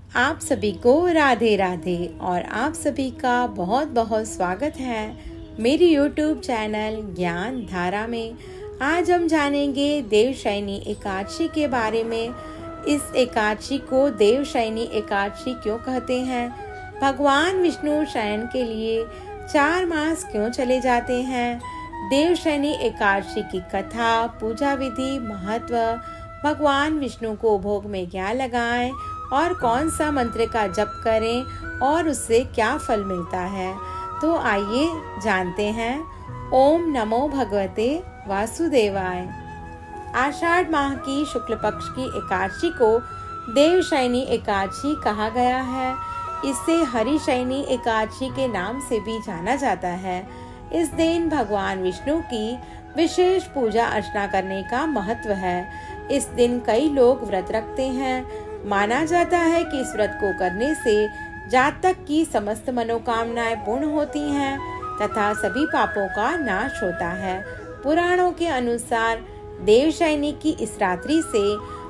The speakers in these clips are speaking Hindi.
आप सभी को राधे राधे और आप सभी का बहुत बहुत स्वागत है मेरी YouTube चैनल ज्ञान धारा में। आज हम जानेंगे देवशयनी एकादशी के बारे में। इस एकादशी को देवशयनी एकादशी क्यों कहते हैं, भगवान विष्णु शयन के लिए 4 मास क्यों चले जाते हैं, देवशयनी एकादशी की कथा, पूजा विधि, महत्व, भगवान विष्णु को भोग में क्या लगाएं और कौन सा मंत्र का जप करें और उससे क्या फल मिलता है। तो आइए जानते हैं। ओम नमो भगवते वासुदेवाय। आषाढ़ माह की शुक्ल पक्ष की एकादशी को देवशयनी एकादशी कहा गया है। इसे हरिशयनी एकादशी के नाम से भी जाना जाता है। इस दिन भगवान विष्णु की विशेष पूजा अर्चना करने का महत्व है। इस दिन कई लोग व्रत रखते हैं। माना जाता है कि इस व्रत को करने से जातक की समस्त मनोकामनाएं पूर्ण होती हैं तथा सभी पापों का नाश होता है। पुराणों के अनुसार देवशयनी की इस रात्रि से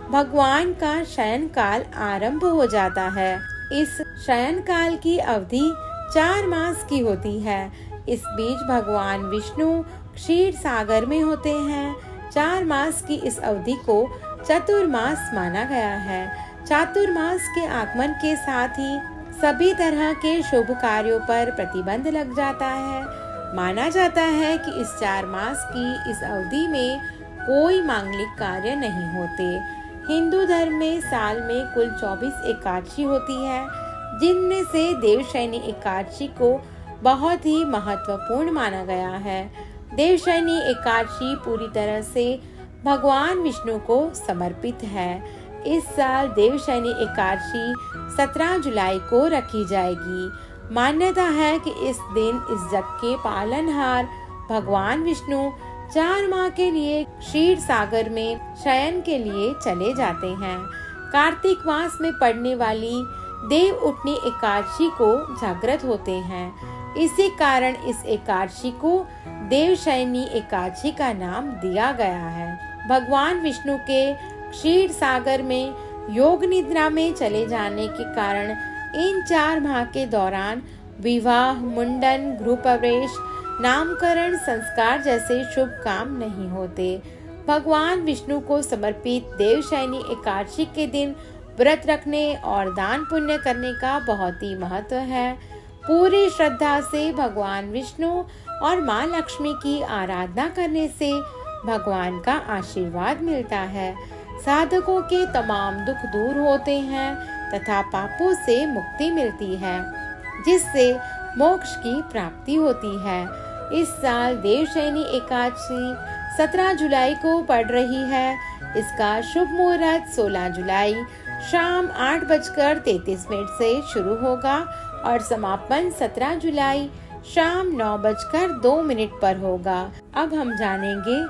भगवान का शयन काल आरंभ हो जाता है। इस शयन काल की अवधि 4 मास की होती है। इस बीच भगवान विष्णु क्षीर सागर में होते हैं। 4 मास की इस अवधि को चतुर्मास माना गया है। चातुर्मास के आगमन के साथ ही सभी तरह के शुभ कार्यों पर प्रतिबंध लग जाता है। माना जाता है कि इस 4 मास की इस अवधि में कोई मांगलिक कार्य नहीं होते। हिंदू धर्म में साल में कुल 24 एकादशी होती है, जिनमें से देवशयनी एकादशी को बहुत ही महत्वपूर्ण माना गया है। देवशयनी एकादशी पूरी तरह से भगवान विष्णु को समर्पित है। इस साल देवशयनी एकादशी 17 जुलाई को रखी जाएगी। मान्यता है कि इस दिन इस जग के पालनहार भगवान विष्णु 4 माह के लिए क्षीर सागर में शयन के लिए चले जाते हैं। कार्तिक मास में पड़ने वाली देव उठनी एकादशी को जागृत होते हैं। इसी कारण इस एकादशी को देवशयनी एकादशी का नाम दिया गया है। भगवान विष्णु के क्षीर सागर में योग निद्रा में चले जाने के कारण इन 4 माह के दौरान विवाह, मुंडन, गृह प्रवेश, नामकरण, संस्कार जैसे शुभ काम नहीं होते। भगवान विष्णु को समर्पित देवशयनी एकादशी के दिन व्रत रखने और दान पुण्य करने का बहुत ही महत्व है। पूरी श्रद्धा से भगवान विष्णु और माँ लक्ष्मी की आराधना करने से भगवान का आशीर्वाद मिलता है। साधकों के तमाम दुख दूर होते हैं तथा पापों से मुक्ति मिलती है, जिससे मोक्ष की प्राप्ति होती है। इस साल देवशयनी एकादशी 17 जुलाई को पड़ रही है। इसका शुभ मुहूर्त 16 जुलाई शाम 8:33 से शुरू होगा और समापन 17 जुलाई शाम 9:02 पर होगा। अब हम जानेंगे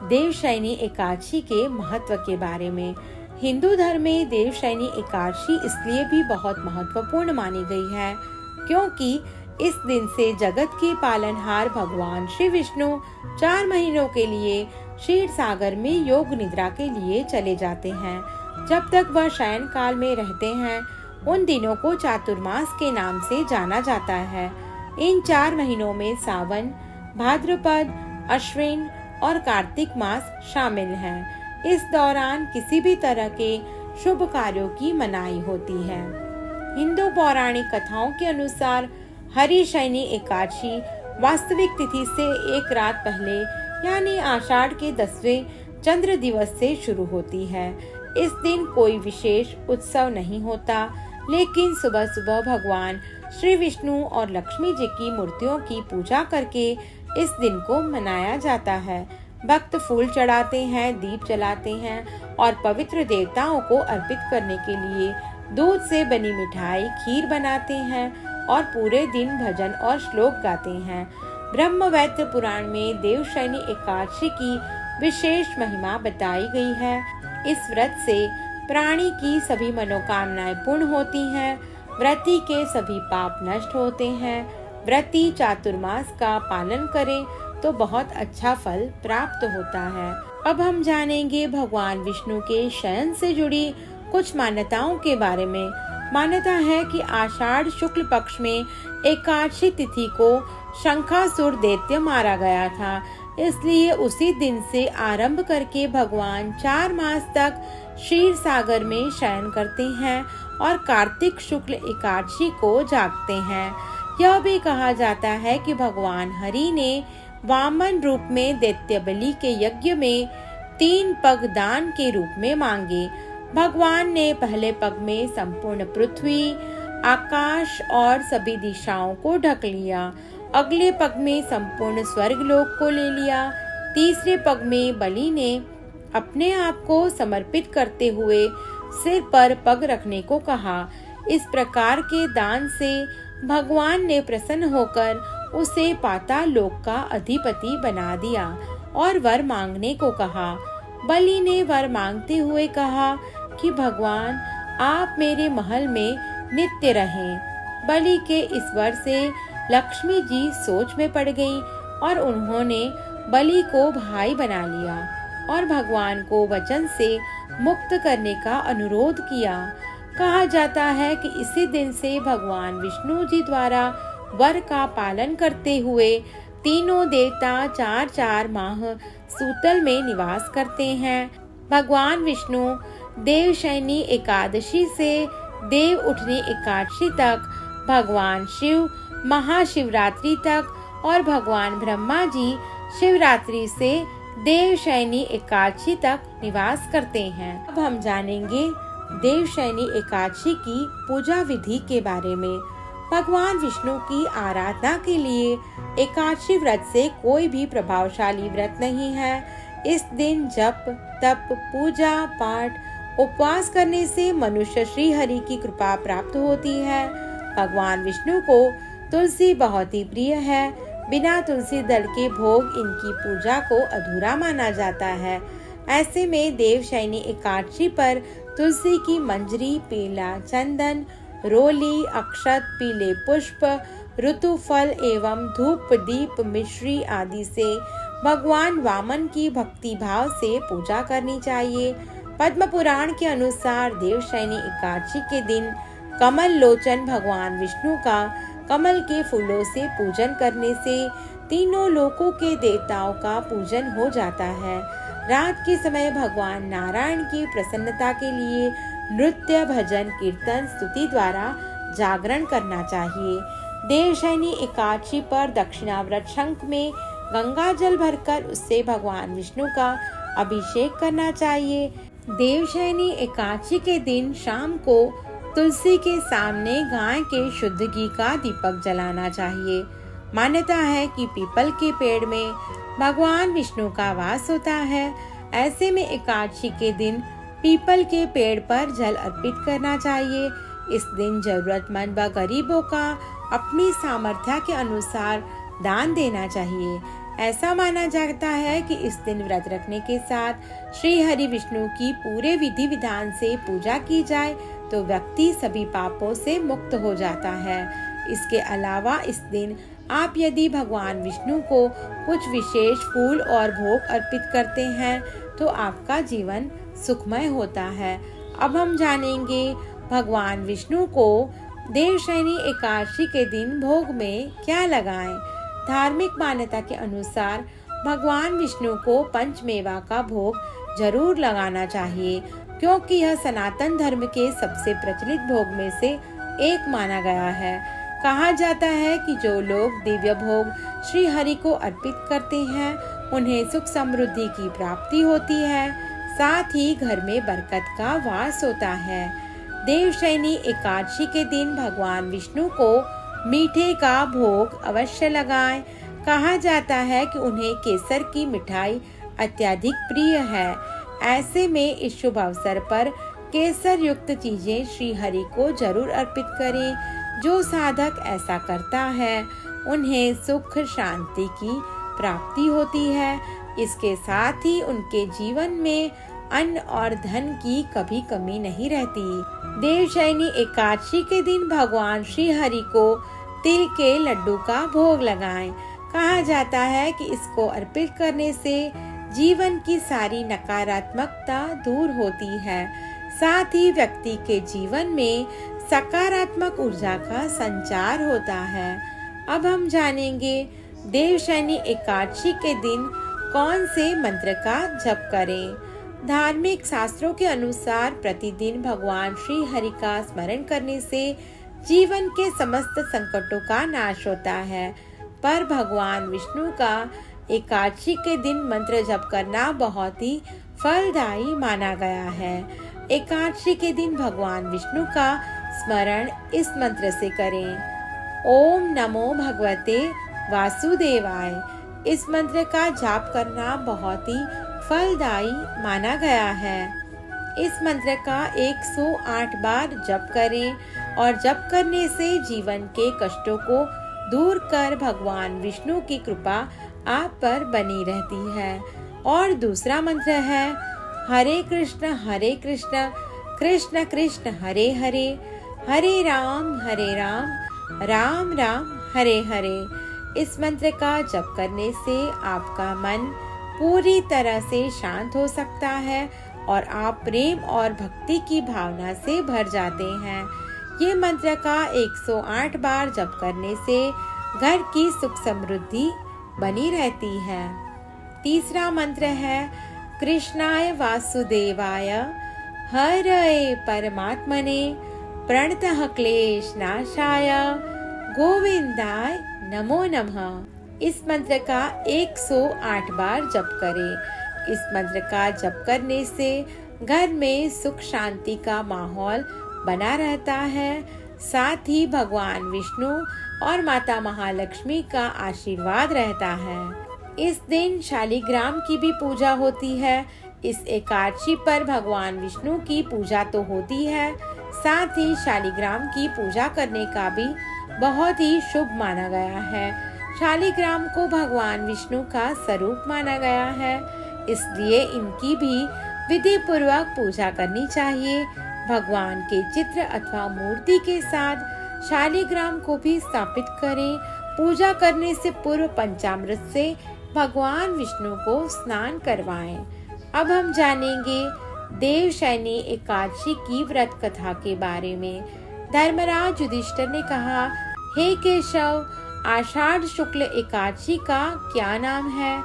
देवशयनी एकादशी के महत्व के बारे में। हिंदू धर्म में देवशयनी एकादशी इसलिए भी बहुत महत्वपूर्ण मानी गई है क्योंकि इस दिन से जगत के पालनहार भगवान श्री विष्णु 4 महीनों के लिए क्षीर सागर में योग निद्रा के लिए चले जाते हैं। जब तक वह शयन काल में रहते हैं उन दिनों को चातुर्मास के नाम से जाना जाता है। इन 4 महीनों में सावन, भाद्रपद, अश्विन और कार्तिक मास शामिल हैं। इस दौरान किसी भी तरह के शुभ कार्यों की मनाही होती है। हिंदू पौराणिक कथाओं के अनुसार हरिशयनी एकादशी वास्तविक तिथि से 1 रात पहले यानी आषाढ़ के 10वें चंद्र दिवस से शुरू होती है। इस दिन कोई विशेष उत्सव नहीं होता, लेकिन सुबह सुबह भगवान श्री विष्णु और लक्ष्मी जी की मूर्तियों की पूजा करके इस दिन को मनाया जाता है। भक्त फूल चढ़ाते हैं, दीप जलाते हैं और पवित्र देवताओं को अर्पित करने के लिए दूध से बनी मिठाई, खीर बनाते हैं और पूरे दिन भजन और श्लोक गाते हैं। ब्रह्मवैवर्त पुराण में देवशयनी एकादशी की विशेष महिमा बताई गई है। इस व्रत से प्राणी की सभी मनोकामनाएं पूर्ण होती हैं, व्रती के सभी पाप नष्ट होते हैं। व्रती चातुर्मास का पालन करें तो बहुत अच्छा फल प्राप्त होता है। अब हम जानेंगे भगवान विष्णु के शयन से जुड़ी कुछ मान्यताओं के बारे में। मान्यता है कि आषाढ़ शुक्ल पक्ष में एकादशी तिथि को शंखासुर दैत्य मारा गया था, इसलिए उसी दिन से आरंभ करके भगवान 4 मास तक क्षीर सागर में शयन करते हैं और कार्तिक शुक्ल एकादशी को जागते हैं। यह भी कहा जाता है कि भगवान हरि ने वामन रूप में दैत्य बलि के यज्ञ में 3 पग दान के रूप में मांगे। भगवान ने पहले पग में संपूर्ण पृथ्वी, आकाश और सभी दिशाओं को ढक लिया। अगले पग में संपूर्ण स्वर्गलोक को ले लिया। तीसरे पग में बलि ने अपने आप को समर्पित करते हुए सिर पर पग रखने को कहा। इस प्रकार के दान से भगवान ने प्रसन्न होकर उसे पाताल लोक का अधिपति बना दिया और वर मांगने को कहा। बलि ने वर मांगते हुए कहा कि भगवान आप मेरे महल में नित्य रहें। बलि के इस वर से लक्ष्मी जी सोच में पड़ गई और उन्होंने बलि को भाई बना लिया और भगवान को वचन से मुक्त करने का अनुरोध किया। कहा जाता है कि इसी दिन से भगवान विष्णु जी द्वारा वर का पालन करते हुए तीनों देवता 4-4 माह सूतल में निवास करते हैं। भगवान विष्णु देवशयनी एकादशी से देव उठनी एकादशी तक, भगवान शिव महाशिवरात्रि तक और भगवान ब्रह्मा जी शिवरात्रि से देवशयनी एकादशी तक निवास करते हैं। अब हम जानेंगे देवशयनी एकादशी की पूजा विधि के बारे में। भगवान विष्णु की आराधना के लिए एकादशी व्रत से कोई भी प्रभावशाली व्रत नहीं है। इस दिन जप, तप, पूजा पाठ, उपवास करने से मनुष्य श्री हरि की कृपा प्राप्त होती है। भगवान विष्णु को तुलसी बहुत ही प्रिय है। बिना तुलसी दल के भोग इनकी पूजा को अधूरा माना जाता है। ऐसे में देवशयनी एकादशी पर तुलसी की मंजरी, पीला चंदन, रोली, अक्षत, पीले पुष्प, ऋतु फल एवं धूप दीप मिश्री आदि से भगवान वामन की भक्ति भाव से पूजा करनी चाहिए। पद्म पुराण के अनुसार देवशयनी एकादशी के दिन कमल लोचन भगवान विष्णु का कमल के फूलों से पूजन करने से तीनों लोकों के देवताओं का पूजन हो जाता है। रात के समय भगवान नारायण की प्रसन्नता के लिए नृत्य, भजन, कीर्तन, स्तुति द्वारा जागरण करना चाहिए। देवशयनी एकादशी पर दक्षिणाव्रत शंख में गंगा जल भरकर उससे भगवान विष्णु का अभिषेक करना चाहिए। देवशयनी एकादशी के दिन शाम को तुलसी के सामने गाय के शुद्ध घी का दीपक जलाना चाहिए। मान्यता है कि पीपल के पेड़ में भगवान विष्णु का वास होता है। ऐसे में एकादशी के दिन पीपल के पेड़ पर जल अर्पित करना चाहिए। इस दिन जरूरतमंद व गरीबों का अपनी सामर्थ्य के अनुसार दान देना चाहिए। ऐसा माना जाता है कि इस दिन व्रत रखने के साथ श्री हरि विष्णु की पूरे विधि विधान से पूजा की जाए तो व्यक्ति सभी पापों से मुक्त हो जाता है। इसके अलावा इस दिन आप यदि भगवान विष्णु को कुछ विशेष फूल और भोग अर्पित करते हैं तो आपका जीवन सुखमय होता है। अब हम जानेंगे भगवान विष्णु को देवशयनी एकादशी के दिन भोग में क्या लगाएं। धार्मिक मान्यता के अनुसार भगवान विष्णु को पंचमेवा का भोग जरूर लगाना चाहिए, क्योंकि यह सनातन धर्म के सबसे प्रचलित भोग में से एक माना गया है। कहा जाता है कि जो लोग दिव्य भोग श्री हरि को अर्पित करते हैं उन्हें सुख समृद्धि की प्राप्ति होती है, साथ ही घर में बरकत का वास होता है। देवशयनी एकादशी के दिन भगवान विष्णु को मीठे का भोग अवश्य लगाएं। कहा जाता है कि उन्हें केसर की मिठाई अत्यधिक प्रिय है। ऐसे में इस शुभ अवसर पर केसर युक्त चीजें श्री हरि को जरूर अर्पित करें। जो साधक ऐसा करता है उन्हें सुख शांति की प्राप्ति होती है। इसके साथ ही उनके जीवन में अन्न और धन की कभी कमी नहीं रहती। देवशयनी एकादशी के दिन भगवान श्री हरि को तिल के लड्डू का भोग लगाएं। कहा जाता है कि इसको अर्पित करने से जीवन की सारी नकारात्मकता दूर होती है, साथ ही व्यक्ति के जीवन में सकारात्मक ऊर्जा का संचार होता है। अब हम जानेंगे देवशयनी एकादशी के दिन कौन से मंत्र का जप करें। धार्मिक शास्त्रों के अनुसार प्रतिदिन भगवान श्री हरि का स्मरण करने से जीवन के समस्त संकटों का नाश होता है, पर भगवान विष्णु का एकादशी के दिन मंत्र जप करना बहुत ही फलदायी माना गया है। एकादशी के दिन भगवान विष्णु का स्मरण इस मंत्र से करें। ओम नमो भगवते वासुदेवाय। इस मंत्र का जाप करना बहुत ही फलदायी माना गया है। इस मंत्र का 108 बार जप करें और जप करने से जीवन के कष्टों को दूर कर भगवान विष्णु की कृपा आप पर बनी रहती है। और दूसरा मंत्र है हरे कृष्ण कृष्ण कृष्ण हरे हरे, हरे राम राम राम हरे हरे। इस मंत्र का जप करने से आपका मन पूरी तरह से शांत हो सकता है और आप प्रेम और भक्ति की भावना से भर जाते हैं। ये मंत्र का 108 बार जप करने से घर की सुख समृद्धि बनी रहती है। तीसरा मंत्र है कृष्णाय वासुदेवाय हरये परमात्मने प्रणतः क्लेश नाशाय गोविंदाय नमो नमः। इस मंत्र का 108 बार जप करें। इस मंत्र का जप करने से घर में सुख शांति का माहौल बना रहता है। साथ ही भगवान विष्णु और माता महालक्ष्मी का आशीर्वाद रहता है। इस दिन शालिग्राम की भी पूजा होती है। इस एकादशी पर भगवान विष्णु की पूजा तो होती है, साथ ही शालिग्राम की पूजा करने का भी बहुत ही शुभ माना गया है। शालिग्राम को भगवान विष्णु का स्वरूप माना गया है, इसलिए इनकी भी विधि पूर्वक पूजा करनी चाहिए। भगवान के चित्र अथवा मूर्ति के साथ शालिग्राम को भी स्थापित करें। पूजा करने से पूर्व पंचामृत से भगवान विष्णु को स्नान करवाएं। अब हम जानेंगे देवशयनी एकादशी की व्रत कथा के बारे में। धर्मराज युधिष्ठिर ने कहा, हे केशव, आषाढ़ शुक्ल एकादशी का क्या नाम है?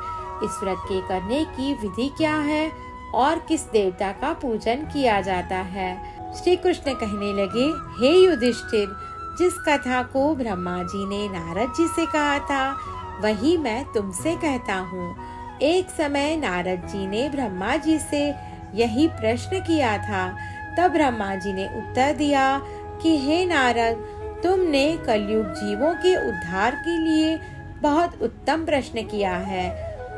इस व्रत के करने की विधि क्या है और किस देवता का पूजन किया जाता है? श्री कृष्ण कहने लगे, हे युधिष्ठिर, जिस कथा को ब्रह्मा जी ने नारद जी से कहा था वही मैं तुमसे कहता हूँ। एक समय नारद जी ने ब्रह्मा जी से यही प्रश्न किया था। तब ब्रह्मा जी ने उत्तर दिया कि हे नारद, तुमने कलयुग जीवों के उद्धार के लिए बहुत उत्तम प्रश्न किया है,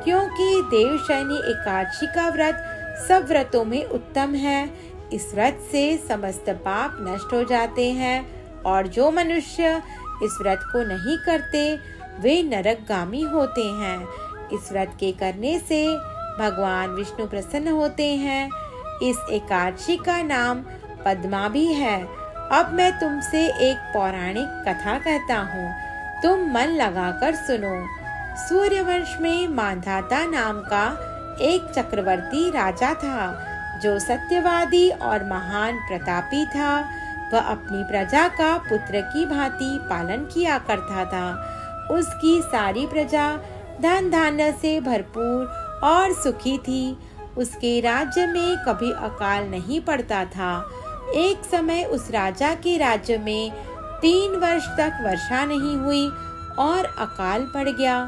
क्योंकि देवशयनी एकादशी का व्रत सब व्रतों में उत्तम है। इस व्रत से समस्त पाप नष्ट हो जाते हैं और जो मनुष्य इस व्रत को नहीं करते वे नरकगामी होते हैं। इस व्रत के करने से भगवान विष्णु प्रसन्न होते हैं। इस एकादशी का नाम पद्मा भी है। अब मैं तुमसे एक पौराणिक कथा कहता हूँ, तुम मन लगाकर सुनो। सूर्यवंश में मांधाता नाम का एक चक्रवर्ती राजा था, जो सत्यवादी और महान प्रतापी था। वह अपनी प्रजा का पुत्र की भांति पालन किया करता था। उसकी सारी प्रजा धन धान्य से भरपूर और सुखी थी। उसके राज्य में कभी अकाल नहीं पड़ता था। एक समय उस राजा के राज्य में 3 वर्ष तक वर्षा नहीं हुई और अकाल पड़ गया।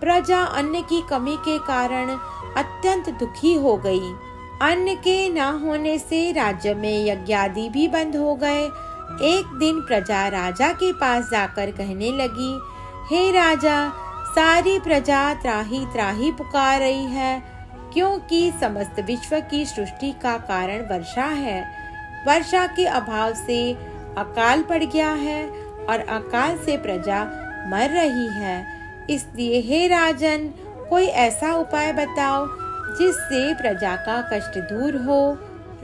प्रजा अन्न की कमी के कारण अत्यंत दुखी हो गई। अन्न के न होने से राज्य में यज्ञादि भी बंद हो गए। एक दिन प्रजा राजा के पास जाकर कहने लगी, हे राजा, सारी प्रजा त्राही त्राही पुकार रही है, क्योंकि समस्त विश्व की सृष्टि का कारण वर्षा है। वर्षा के अभाव से अकाल पड़ गया है और अकाल से प्रजा मर रही है। इसलिए हे राजन, कोई ऐसा उपाय बताओ जिससे प्रजा का कष्ट दूर हो।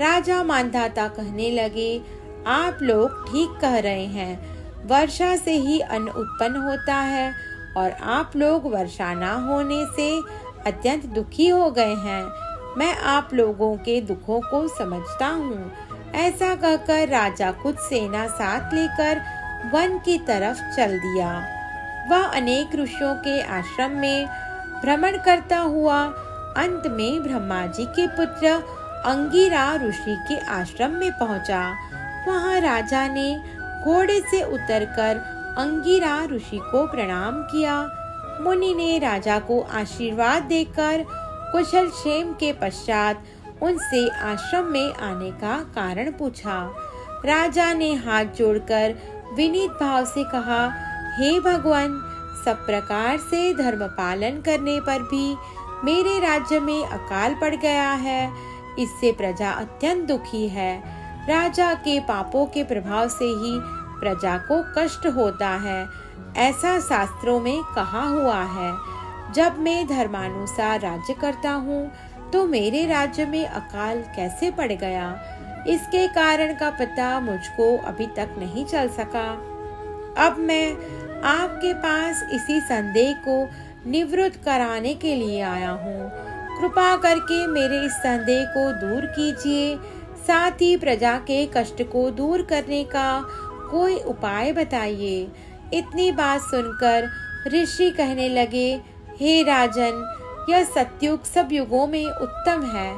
राजा मांधाता कहने लगे, आप लोग ठीक कह रहे हैं। वर्षा से ही अन्न उत्पन्न होता है और आप लोग वर्षा न होने से अत्यंत दुखी हो गए हैं। मैं आप लोगों के दुखों को समझता हूँ। ऐसा कहकर राजा कुछ सेना साथ लेकर वन की तरफ चल दिया। वह अनेक ऋषियों के आश्रम में भ्रमण करता हुआ अंत में ब्रह्मा जी के पुत्र अंगिरा ऋषि के आश्रम में पहुंचा। वहां राजा ने घोड़े से उतरकर अंगिरा ऋषि को प्रणाम किया। मुनि ने राजा को आशीर्वाद देकर कुशल क्षेम के पश्चात उनसे आश्रम में आने का कारण पूछा। राजा ने हाथ जोड़कर विनीत भाव से कहा, हे भगवान, सब प्रकार से धर्म पालन करने पर भी मेरे राज्य में अकाल पड़ गया है। इससे प्रजा अत्यंत दुखी है। राजा के पापों के प्रभाव से ही प्रजा को कष्ट होता है। ऐसा शास्त्रों में कहा हुआ है। जब मैं धर्मानुसार राज्य करता हूँ तो मेरे राज्य में अकाल कैसे पड़ गया? इसके कारण का पता मुझको अभी तक नहीं चल सका। अब मैं आपके पास इसी संदेह को निवृत्त कराने के लिए आया हूँ। कृपा करके मेरे इस संदेह को दूर कीजिए। साथ ही प्रजा के कष्ट को दूर करने का कोई उपाय बताइए। इतनी बात सुनकर ऋषि कहने लगे, हे राजन, यह सतयुग सब युगों में उत्तम है।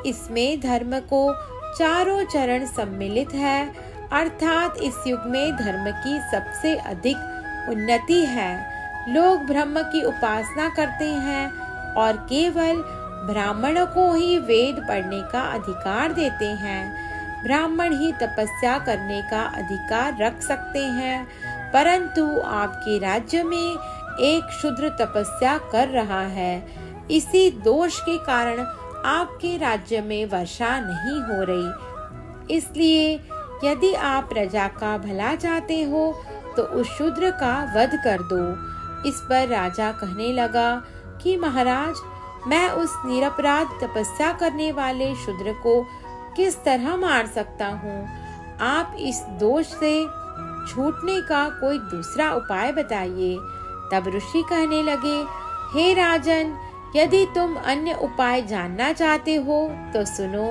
इसमें धर्म को चारों चरण सम्मिलित है, अर्थात इस युग में धर्म की सबसे अधिक उन्नति है। लोग ब्रह्म की उपासना करते हैं और केवल ब्राह्मणों को ही वेद पढ़ने का अधिकार देते हैं। ब्राह्मण ही तपस्या करने का अधिकार रख सकते हैं, परंतु आपके राज्य में एक शूद्र तपस्या कर रहा है। इसी दोष के कारण आपके राज्य में वर्षा नहीं हो रही। इसलिए यदि आप प्रजा का भला चाहते हो तो उस शूद्र का वध कर दो। इस पर राजा कहने लगा कि महाराज, मैं उस निरपराध तपस्या करने वाले शूद्र को किस तरह मार सकता हूँ? आप इस दोष से छूटने का कोई दूसरा उपाय बताइए। तब ऋषि कहने लगे, हे राजन, यदि तुम अन्य उपाय जानना चाहते हो तो सुनो।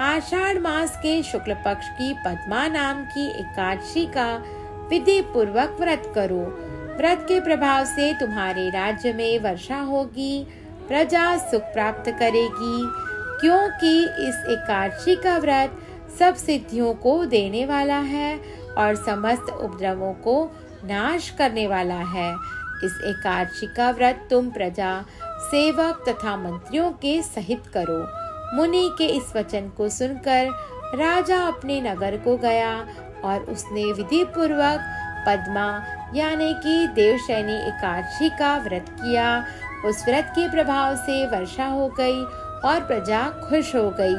आषाढ़ मास के शुक्ल पक्ष की पद्मा नाम की एकादशी का विधि पूर्वक व्रत करो। व्रत के प्रभाव से तुम्हारे राज्य में वर्षा होगी, प्रजा सुख प्राप्त करेगी, क्योंकि इस एकादशी का व्रत सब सिद्धियों को देने वाला है और समस्त उपद्रवों को नाश करने वाला है। इस एकादशी का व्रत तुम प्रजा, सेवक तथा मंत्रियों के सहित करो। मुनि के इस वचन को सुनकर राजा अपने नगर को गया और उसने विधि पूर्वक पद्मा यानी कि देवशयनी एकादशी का व्रत किया। उस व्रत के प्रभाव से वर्षा हो गई और प्रजा खुश हो गई।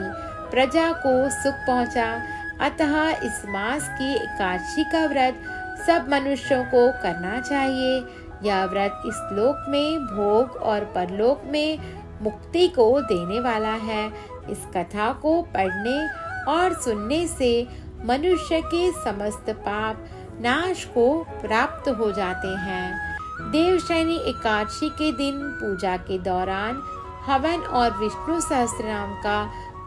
प्रजा को सुख पहुंचा। अतः इस मास की एकादशी का व्रत सब मनुष्यों को करना चाहिए। यह व्रत इस लोक में भोग और परलोक में मुक्ति को देने वाला है। इस कथा को पढ़ने और सुनने से मनुष्य के समस्त पाप नाश को प्राप्त हो जाते हैं। देवशयनी एकादशी के दिन पूजा के दौरान हवन और विष्णु सहस्त्रनाम का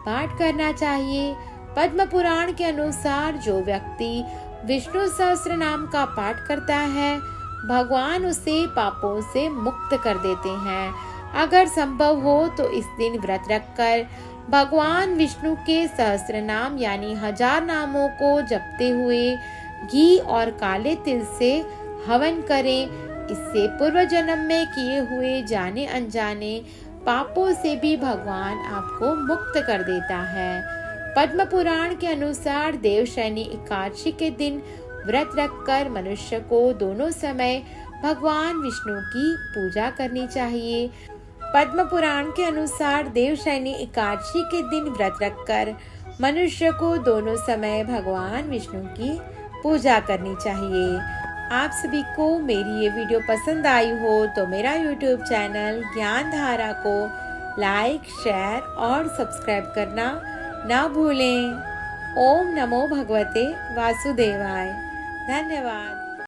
पाठ करना चाहिए। पद्म पुराण के अनुसार जो व्यक्ति विष्णु सहस्त्रनाम का पाठ करता है, भगवान उसे पापों से मुक्त कर देते हैं। अगर संभव हो तो इस दिन व्रत रखकर भगवान विष्णु के सहस्त्रनाम यानी 1000 नामों को जपते हुए घी और काले तिल से हवन करें। इससे पूर्व जन्म में किए हुए जाने अनजाने पापों से भी भगवान आपको मुक्त कर देता है। पद्म पुराण के अनुसार देवशयनी एकादशी के दिन व्रत रखकर मनुष्य को दोनों समय भगवान विष्णु की पूजा करनी चाहिए। पद्म पुराण के अनुसार देवशयनी एकादशी के दिन व्रत रखकर मनुष्य को दोनों समय भगवान विष्णु की पूजा करनी चाहिए। आप सभी को मेरी ये वीडियो पसंद आई हो तो मेरा YouTube चैनल ज्ञान धारा को लाइक, शेयर और सब्सक्राइब करना ना भूलें। ओम नमो भगवते वासुदेवाय। धन्यवाद।